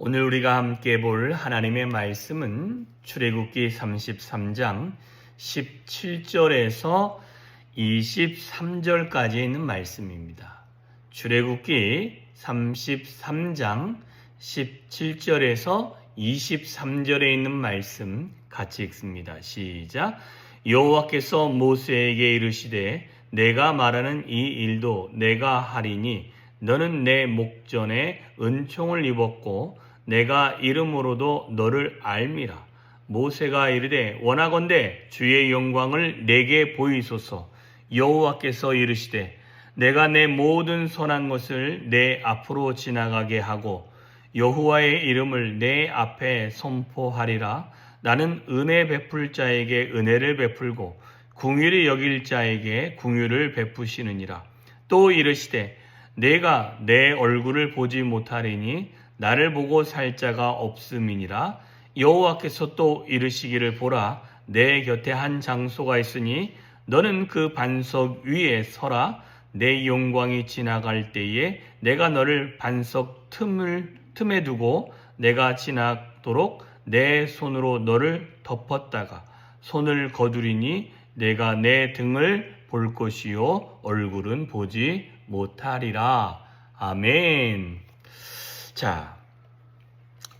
오늘 우리가 함께 볼 하나님의 말씀은 출애굽기 33장 17절에서 23절까지 있는 말씀입니다. 출애굽기 33장 17절에서 23절에 있는 말씀 같이 읽습니다. 시작. 여호와께서 모세에게 이르시되 내가 말하는 이 일도 내가 하리니 너는 내 목전에 은총을 입었고 내가 이름으로도 너를 알미라. 모세가 이르되 원하건대 주의 영광을 내게 보이소서. 여호와께서 이르시되 내가 내 모든 선한 것을 내 앞으로 지나가게 하고 여호와의 이름을 내 앞에 선포하리라. 나는 은혜 베풀 자에게 은혜를 베풀고 긍휼히 여길 자에게 긍휼을 베푸시느니라. 또 이르시되 내가 내 얼굴을 보지 못하리니 나를 보고 살 자가 없음이니라. 여호와께서 또 이르시기를 보라 내 곁에 한 장소가 있으니 너는 그 반석 위에 서라. 내 영광이 지나갈 때에 내가 너를 반석 틈에 두고 내가 지나도록 내 손으로 너를 덮었다가 손을 거두리니 내가 내 등을 볼 것이요 얼굴은 보지 못하리라. 아멘. 자,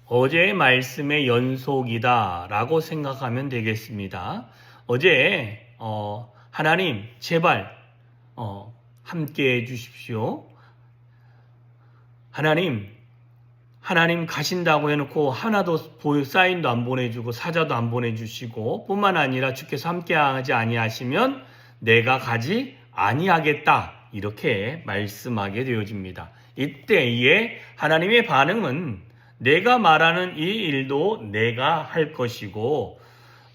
어제의 말씀의 연속이다 라고 생각하면 되겠습니다. 어제 하나님 제발 함께 해주십시오. 하나님 가신다고 해놓고 하나도 사인도 안 보내주고 사자도 안 보내주시고 뿐만 아니라 주께서 함께하지 아니하시면 내가 가지 아니하겠다 이렇게 말씀하게 되어집니다. 이때에 하나님의 반응은 내가 말하는 이 일도 내가 할 것이고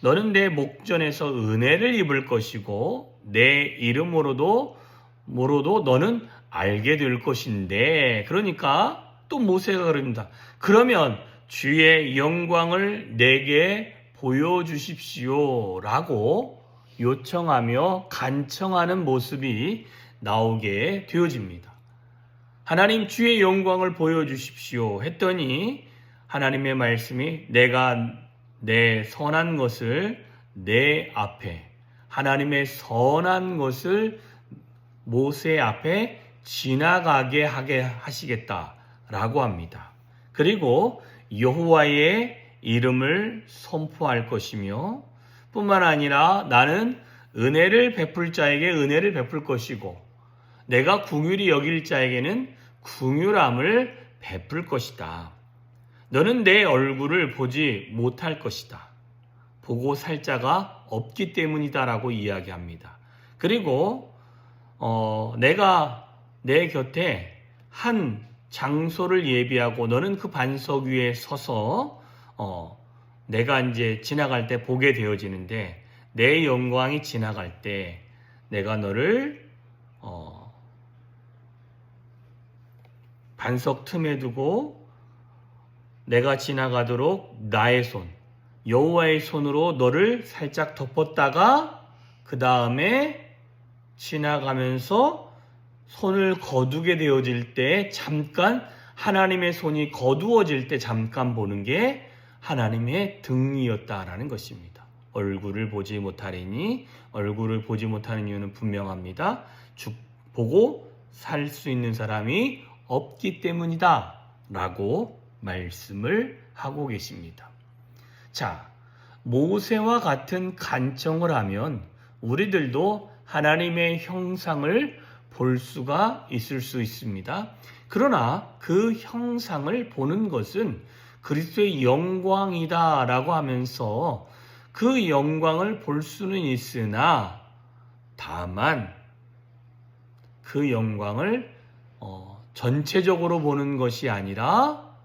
너는 내 목전에서 은혜를 입을 것이고 내 이름으로도 너는 알게 될 것인데, 그러니까 또 모세가 그럽니다. 그러면 주의 영광을 내게 보여주십시오 라고 요청하며 간청하는 모습이 나오게 되어집니다. 하나님 주의 영광을 보여주십시오 했더니 하나님의 말씀이 내가 내 선한 것을 내 앞에, 하나님의 선한 것을 모세 앞에 지나가게 하게 하시겠다라고 합니다. 그리고 여호와의 이름을 선포할 것이며 뿐만 아니라 나는 은혜를 베풀 자에게 은혜를 베풀 것이고 내가 긍휼히 여길 자에게는 긍휼함을 베풀 것이다. 너는 내 얼굴을 보지 못할 것이다. 보고 살 자가 없기 때문이다 라고 이야기합니다. 그리고 내가 내 곁에 한 장소를 예비하고 너는 그 반석 위에 서서 내가 이제 지나갈 때 보게 되어지는데 내 영광이 지나갈 때 내가 너를 반석 틈에 두고 내가 지나가도록 나의 손, 여호와의 손으로 너를 살짝 덮었다가 그 다음에 지나가면서 손을 거두게 되어질 때 잠깐 하나님의 손이 거두어질 때 잠깐 보는 게 하나님의 등이었다라는 것입니다. 얼굴을 보지 못하리니 얼굴을 보지 못하는 이유는 분명합니다. 보고 살 수 있는 사람이 없기 때문이다 라고 말씀을 하고 계십니다. 자, 모세와 같은 간청을 하면 우리들도 하나님의 형상을 볼 수가 있을 수 있습니다. 그러나 그 형상을 보는 것은 그리스도의 영광이다 라고 하면서 그 영광을 볼 수는 있으나 다만 그 영광을 전체적으로 보는 것이 아니라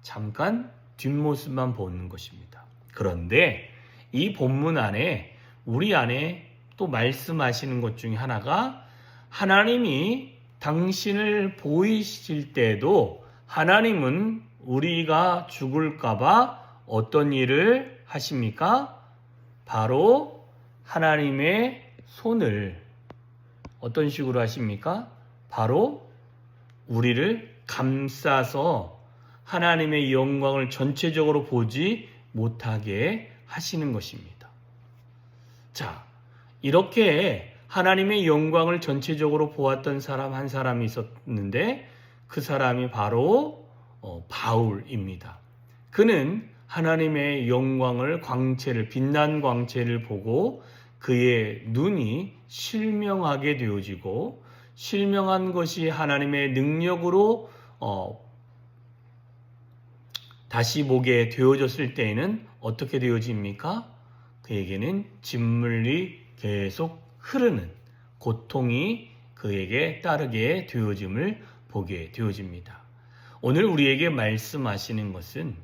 잠깐 뒷모습만 보는 것입니다. 그런데 이 본문 안에 우리 안에 또 말씀하시는 것 중에 하나가 하나님이 당신을 보이실 때도 하나님은 우리가 죽을까봐 어떤 일을 하십니까? 바로 하나님의 손을 어떤 식으로 하십니까? 바로 우리를 감싸서 하나님의 영광을 전체적으로 보지 못하게 하시는 것입니다. 자, 이렇게 하나님의 영광을 전체적으로 보았던 사람 한 사람이 있었는데 그 사람이 바로 바울입니다. 그는 하나님의 영광을 빛난 광채를 보고 그의 눈이 실명하게 되어지고 실명한 것이 하나님의 능력으로 다시 보게 되어졌을 때에는 어떻게 되어집니까? 그에게는 진물이 계속 흐르는 고통이 그에게 따르게 되어짐을 보게 되어집니다. 오늘 우리에게 말씀하시는 것은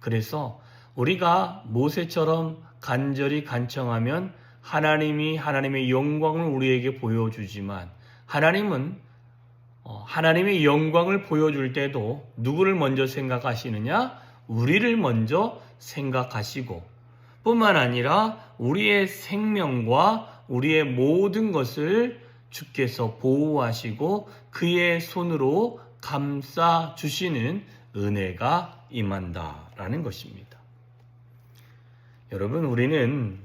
그래서 우리가 모세처럼 간절히 간청하면 하나님이 하나님의 영광을 우리에게 보여주지만 하나님은 하나님의 영광을 보여줄 때도 누구를 먼저 생각하시느냐? 우리를 먼저 생각하시고 뿐만 아니라 우리의 생명과 우리의 모든 것을 주께서 보호하시고 그의 손으로 감싸 주시는 은혜가 임한다라는 것입니다. 여러분, 우리는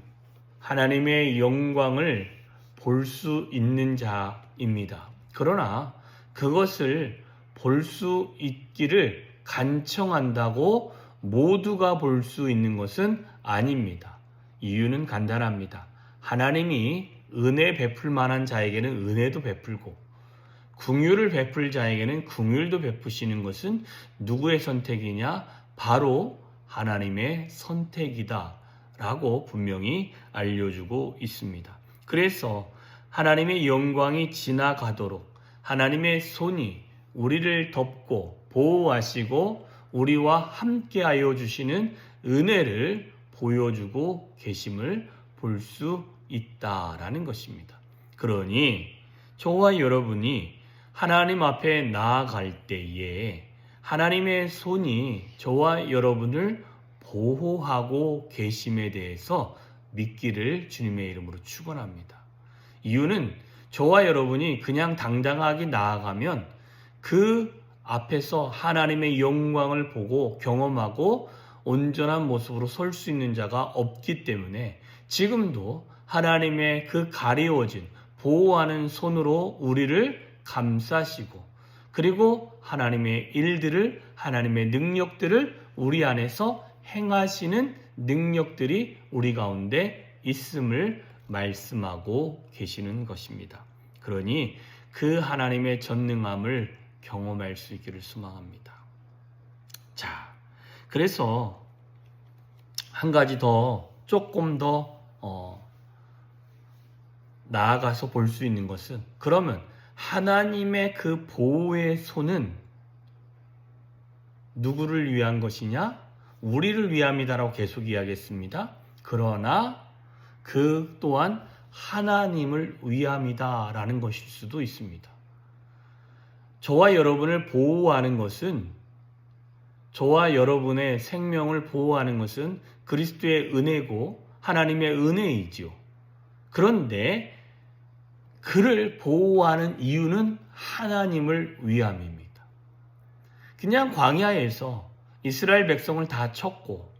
하나님의 영광을 볼 수 있는 자입니다. 그러나 그것을 볼 수 있기를 간청한다고 모두가 볼 수 있는 것은 아닙니다. 이유는 간단합니다. 하나님이 은혜 베풀 만한 자에게는 은혜도 베풀고 긍휼을 베풀 자에게는 긍휼도 베푸시는 것은 누구의 선택이냐? 바로 하나님의 선택이다 라고 분명히 알려주고 있습니다. 그래서 하나님의 영광이 지나가도록 하나님의 손이 우리를 덮고 보호하시고 우리와 함께하여 주시는 은혜를 보여주고 계심을 볼 수 있다라는 것입니다. 그러니 저와 여러분이 하나님 앞에 나아갈 때에 하나님의 손이 저와 여러분을 보호하고 계심에 대해서 믿기를 주님의 이름으로 축원합니다. 이유는 저와 여러분이 그냥 당당하게 나아가면 그 앞에서 하나님의 영광을 보고 경험하고 온전한 모습으로 설 수 있는 자가 없기 때문에 지금도 하나님의 그 가리워진 보호하는 손으로 우리를 감싸시고 그리고 하나님의 일들을 하나님의 능력들을 우리 안에서 행하시는 능력들이 우리 가운데 있음을 말씀하고 계시는 것입니다. 그러니 그 하나님의 전능함을 경험할 수 있기를 소망합니다. 자, 그래서 한 가지 더 조금 더 나아가서 볼 수 있는 것은 그러면 하나님의 그 보호의 손은 누구를 위한 것이냐? 우리를 위함이다라고 계속 이야기했습니다. 그러나 그 또한 하나님을 위함이다라는 것일 수도 있습니다. 저와 여러분을 보호하는 것은 저와 여러분의 생명을 보호하는 것은 그리스도의 은혜고 하나님의 은혜이지요. 그런데 그를 보호하는 이유는 하나님을 위함입니다. 그냥 광야에서 이스라엘 백성을 다 쳤고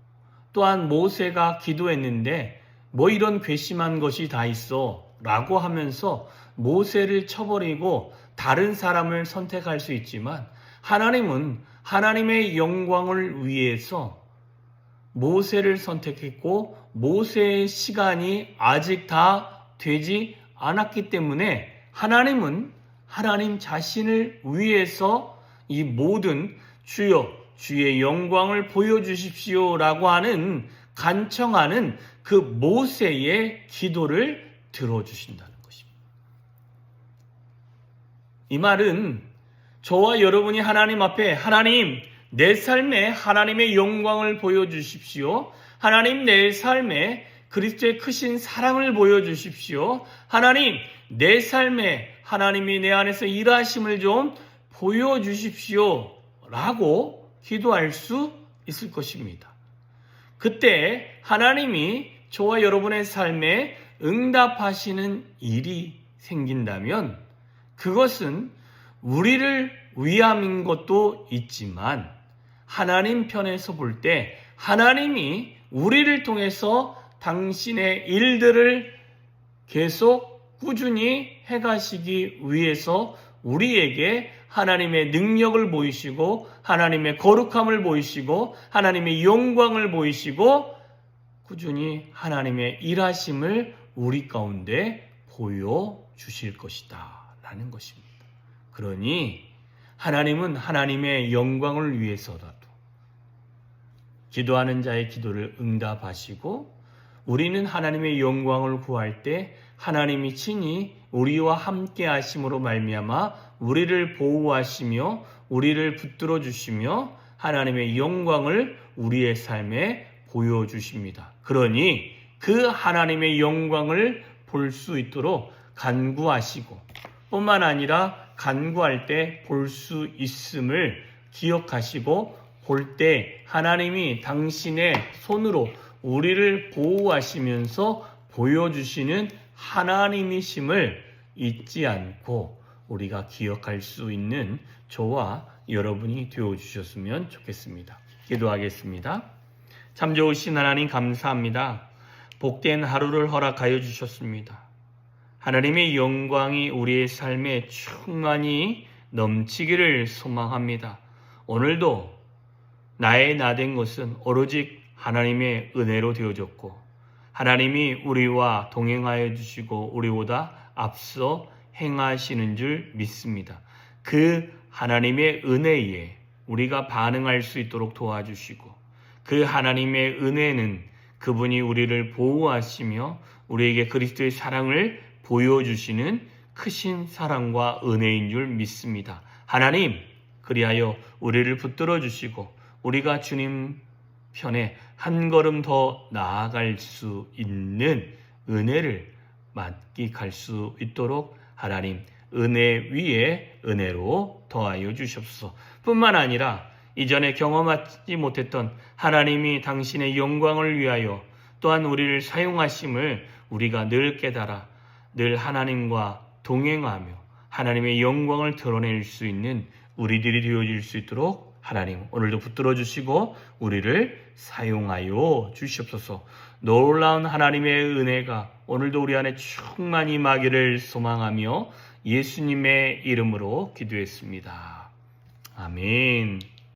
또한 모세가 기도했는데 뭐 이런 괘씸한 것이 다 있어 라고 하면서 모세를 쳐버리고 다른 사람을 선택할 수 있지만 하나님은 하나님의 영광을 위해서 모세를 선택했고 모세의 시간이 아직 다 되지 않았기 때문에 하나님은 하나님 자신을 위해서 이 모든 주여 주의 영광을 보여주십시오 라고 하는 간청하는 그 모세의 기도를 들어주신다는 것입니다. 이 말은 저와 여러분이 하나님 앞에 하나님 내 삶에 하나님의 영광을 보여주십시오. 하나님 내 삶에 그리스도의 크신 사랑을 보여주십시오. 하나님 내 삶에 하나님이 내 안에서 일하심을 좀 보여주십시오 라고 기도할 수 있을 것입니다. 그때 하나님이 저와 여러분의 삶에 응답하시는 일이 생긴다면 그것은 우리를 위함인 것도 있지만 하나님 편에서 볼 때 하나님이 우리를 통해서 당신의 일들을 계속 꾸준히 해가시기 위해서 우리에게 하나님의 능력을 보이시고 하나님의 거룩함을 보이시고 하나님의 영광을 보이시고 꾸준히 하나님의 일하심을 우리 가운데 보여주실 것이다 라는 것입니다. 그러니 하나님은 하나님의 영광을 위해서라도 기도하는 자의 기도를 응답하시고 우리는 하나님의 영광을 구할 때 하나님이 친히 우리와 함께 하심으로 말미암아 우리를 보호하시며 우리를 붙들어 주시며 하나님의 영광을 우리의 삶에 보여주십니다. 그러니 그 하나님의 영광을 볼 수 있도록 간구하시고 뿐만 아니라 간구할 때 볼 수 있음을 기억하시고 볼 때 하나님이 당신의 손으로 우리를 보호하시면서 보여주시는 하나님이심을 잊지 않고 우리가 기억할 수 있는 저와 여러분이 되어주셨으면 좋겠습니다. 기도하겠습니다. 참 좋으신 하나님 감사합니다. 복된 하루를 허락하여 주셨습니다. 하나님의 영광이 우리의 삶에 충만히 넘치기를 소망합니다. 오늘도 나의 나된 것은 오로지 하나님의 은혜로 되어졌고 하나님이 우리와 동행하여 주시고 우리보다 앞서 행하시는 줄 믿습니다. 그 하나님의 은혜에 우리가 반응할 수 있도록 도와주시고 그 하나님의 은혜는 그분이 우리를 보호하시며 우리에게 그리스도의 사랑을 보여주시는 크신 사랑과 은혜인 줄 믿습니다. 하나님, 그리하여 우리를 붙들어 주시고 우리가 주님 편에 한 걸음 더 나아갈 수 있는 은혜를 만끽할 수 있도록 하나님 은혜 위에 은혜로 더하여 주시옵소서. 뿐만 아니라 이전에 경험하지 못했던 하나님이 당신의 영광을 위하여 또한 우리를 사용하심을 우리가 늘 깨달아 늘 하나님과 동행하며 하나님의 영광을 드러낼 수 있는 우리들이 되어질 수 있도록 하나님 오늘도 붙들어 주시고 우리를 사용하여 주시옵소서. 놀라운 하나님의 은혜가 오늘도 우리 안에 충만히 임하기를 소망하며 예수님의 이름으로 기도했습니다. 아멘.